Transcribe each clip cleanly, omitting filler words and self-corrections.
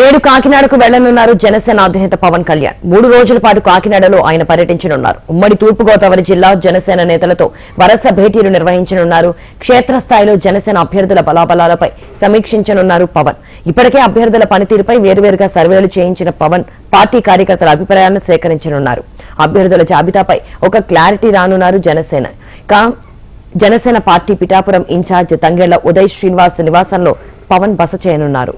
నేడు కాకినాడకు వెళ్లనున్నారు జనసేన అధినేత పవన్ కళ్యాణ్. 3 రోజుల పాటు కాకినాడలో ఆయన పర్యటించనున్నారు. ఉమ్మడి తూర్పుగోదావరి జిల్లా జనసేన నేతలతో వరుస భేటీలు నిర్వహించనున్నారు. క్షేత్రస్థాయిలో జనసేన అభ్యర్థుల బలాబలాలపై సమీక్షించనున్నారు పవన్. ఇప్పటికే అభ్యర్థుల పనితీరుపై వేర్వేరుగా సర్వేలు చేయించిన పవన్ పార్టీ కార్యకర్తల అభిప్రాయాలను సేకరించనున్నారు. అభ్యర్థుల జాబితాపై ఒక క్లారిటీ రానున్నారు జనసేన పార్టీ పిఠాపురం ఇన్ఛార్జ్ తంగెళ్ల ఉదయ్ శ్రీనివాస్ నివాసంలో పవన్ బస చేయనున్నారు.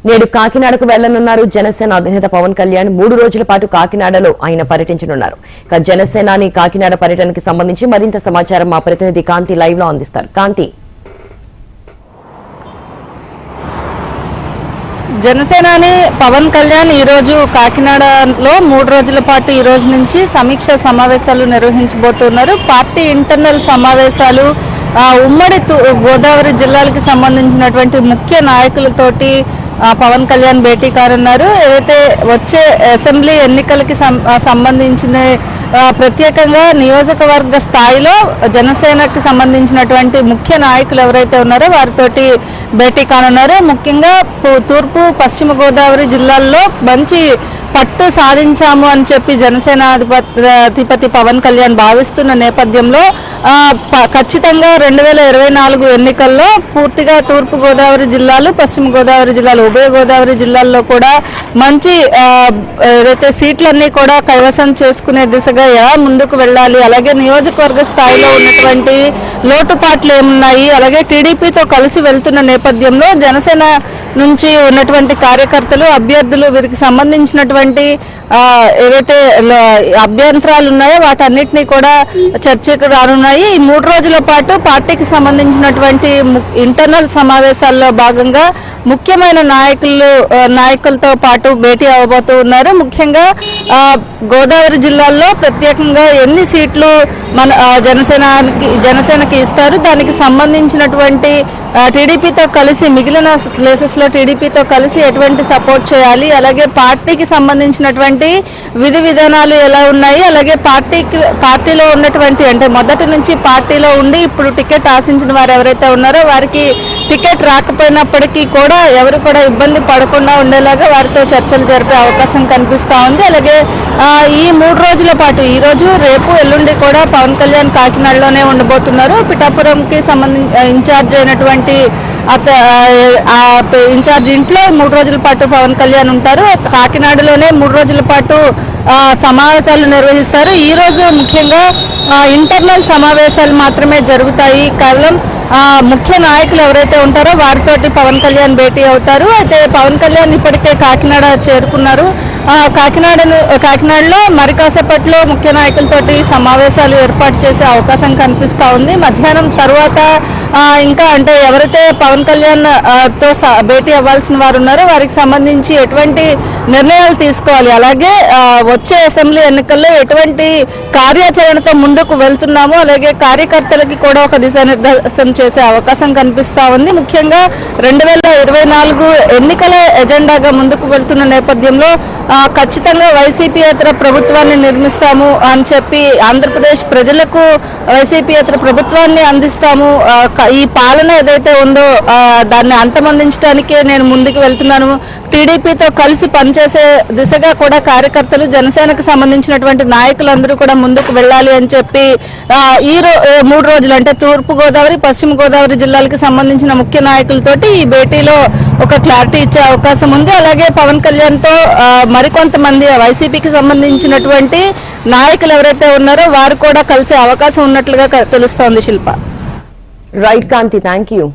నేడు కాకినాడకు వెళ్లనున్నారు జనసేన అధినేత పవన్ కళ్యాణ్. 3 రోజుల పాటు కాకినాడలో ఆయన పర్యటించనున్నారు. జనసేనాని కాకినాడ పర్యటనకి సంబంధించి మరింత సమాచారం మా ప్రతినిధి కాంతి లైవ్ లో అందిస్తారు. కాంతి, జనసేనాని పవన్ కళ్యాణ్ ఈ రోజు కాకినాడలో 3 రోజుల పాటు ఈ రోజు నుంచి సమీక్ష సమావేశాలు నిర్వహించబోతున్నారు. పార్టీ ఇంటర్నల్ సమావేశాలు, ఉమ్మడి గోదావరి జిల్లాలకు సంబంధించినటువంటి ముఖ్య నాయకులతోటి పవన్ కళ్యాణ్ భేటీ కానున్నారు. ఏదైతే వచ్చే అసెంబ్లీ ఎన్నికలకి సంబంధించిన ప్రత్యేకంగా నియోజకవర్గ స్థాయిలో జనసేనకి సంబంధించినటువంటి ముఖ్య నాయకులు ఎవరైతే ఉన్నారో వారితోటి భేటీ కానున్నారు. ముఖ్యంగా తూర్పు పశ్చిమ గోదావరి జిల్లాల్లో మంచి పట్టు సాధించాము అని చెప్పి జనసేన అధిపతి పవన్ కళ్యాణ్ భావిస్తున్న నేపథ్యంలో ఖచ్చితంగా 2024 ఎన్నికల్లో పూర్తిగా తూర్పు గోదావరి జిల్లాలు, పశ్చిమ గోదావరి జిల్లాలు, ఉభయ గోదావరి జిల్లాల్లో కూడా మంచి ఏదైతే సీట్లన్నీ కూడా కైవసం చేసుకునే దిశగా ఎలా ముందుకు వెళ్ళాలి, అలాగే నియోజకవర్గ స్థాయిలో ఉన్నటువంటి లోటుపాట్లు ఏమున్నాయి, అలాగే టీడీపీతో కలిసి వెళ్తున్న నేపథ్యంలో జనసేన నుంచి ఉన్నటువంటి కార్యకర్తలు, అభ్యర్థులు వీరికి సంబంధించినటువంటి ఏవైతే అభ్యంతరాలు ఉన్నాయో వాటన్నిటినీ కూడా చర్చకు రానున్నాయి. ఈ 3 రోజుల పాటు పార్టీకి సంబంధించినటువంటి ఇంటర్నల్ సమావేశాల్లో భాగంగా ముఖ్యమైన నాయకులతో పాటు భేటీ అవ్వబోతూ ఉన్నారు. ముఖ్యంగా గోదావరి జిల్లాల్లో ప్రత్యేకంగా ఎన్ని సీట్లు మన జనసేనకి ఇస్తారు, దానికి సంబంధించినటువంటి టీడీపీతో కలిసి మిగిలిన ప్లేసెస్లో టీడీపీతో కలిసి ఎటువంటి సపోర్ట్ చేయాలి, అలాగే పార్టీకి సంబంధించినటువంటి విధి విధానాలు ఎలా ఉన్నాయి, అలాగే పార్టీలో ఉన్నటువంటి అంటే మొదటి నుంచి పార్టీలో ఉండి ఇప్పుడు టికెట్ ఆశించిన వారు ఎవరైతే ఉన్నారో వారికి టికెట్ రాకపోయినప్పటికీ కూడా ఎవరు కూడా ఇబ్బంది పడకుండా ఉండేలాగా వారితో చర్చలు జరిపే అవకాశం కనిపిస్తూ ఉంది. అలాగే ఈ 3 రోజుల పాటు ఈ రోజు, రేపు, ఎల్లుండి కూడా పవన్ కళ్యాణ్ కాకినాడలోనే ఉండబోతున్నారు. పిఠాపురంకి ఇన్ఛార్జ్ అయినటువంటి ఇన్ఛార్జ్ ఇంట్లో 3 రోజుల పాటు పవన్ కళ్యాణ్ ఉంటారు. కాకినాడలోనే 3 రోజుల పాటు సమావేశాలు నిర్వహిస్తారు. ఈ రోజు ముఖ్యంగా ఇంటర్నల్ సమావేశాలు మాత్రమే జరుగుతాయి. కేవలం ముఖ్య నాయకులు ఎవరైతే ఉంటారో వారితోటి పవన్ కళ్యాణ్ భేటీ అవుతారు. అయితే పవన్ కళ్యాణ్ ఇప్పటికే కాకినాడ చేరుకున్నారు. కాకినాడలో మరి కాసేపట్లో ముఖ్య నాయకులతోటి సమావేశాలు ఏర్పాటు చేసే అవకాశం కనిపిస్తూ ఉంది. మధ్యాహ్నం తర్వాత ఇంకా అంటే ఎవరైతే పవన్ కళ్యాణ్ తో భేటీ అవ్వాల్సిన వారు ఉన్నారో వారికి సంబంధించి ఎటువంటి నిర్ణయాలు తీసుకోవాలి, అలాగే వచ్చే అసెంబ్లీ ఎన్నికల్లో ఎటువంటి కార్యాచరణతో ముందుకు వెళ్తున్నామో అలాగే కార్యకర్తలకి కూడా ఒక దిశానిర్దేశం చేసే అవకాశం కనిపిస్తూ ఉంది. ముఖ్యంగా 2024 ఎన్నికల ఎజెండాగా ముందుకు వెళ్తున్న నేపథ్యంలో ఖచ్చితంగా వైసీపీయేతర ప్రభుత్వాన్ని నిర్మిస్తాము అని చెప్పి ఆంధ్రప్రదేశ్ ప్రజలకు వైసీపీయేతర ప్రభుత్వాన్ని అందిస్తాము, ఈ పాలన ఏదైతే ఉందో దాన్ని అంతమొందించడానికే నేను ముందుకు వెళ్తున్నాను, టీడీపీతో కలిసి పనిచేసే దిశగా కూడా కార్యకర్తలు, జనసేనకు సంబంధించినటువంటి నాయకులందరూ కూడా ముందుకు వెళ్ళాలి అని చెప్పి ఈ 3 రోజులు అంటే తూర్పు గోదావరి, పశ్చిమ గోదావరి జిల్లాలకు సంబంధించిన ముఖ్య నాయకులతోటి ఈ భేటీలో ఒక క్లారిటీ ఇచ్చే అవకాశం ఉంది. అలాగే పవన్ కళ్యాణ్తో మరికొంతమంది వైసీపీకి సంబంధించినటువంటి నాయకులు ఎవరైతే ఉన్నారో వారు కూడా కలిసే అవకాశం ఉన్నట్లుగా తెలుస్తోంది. Shilpa. Right Kanti, thank you.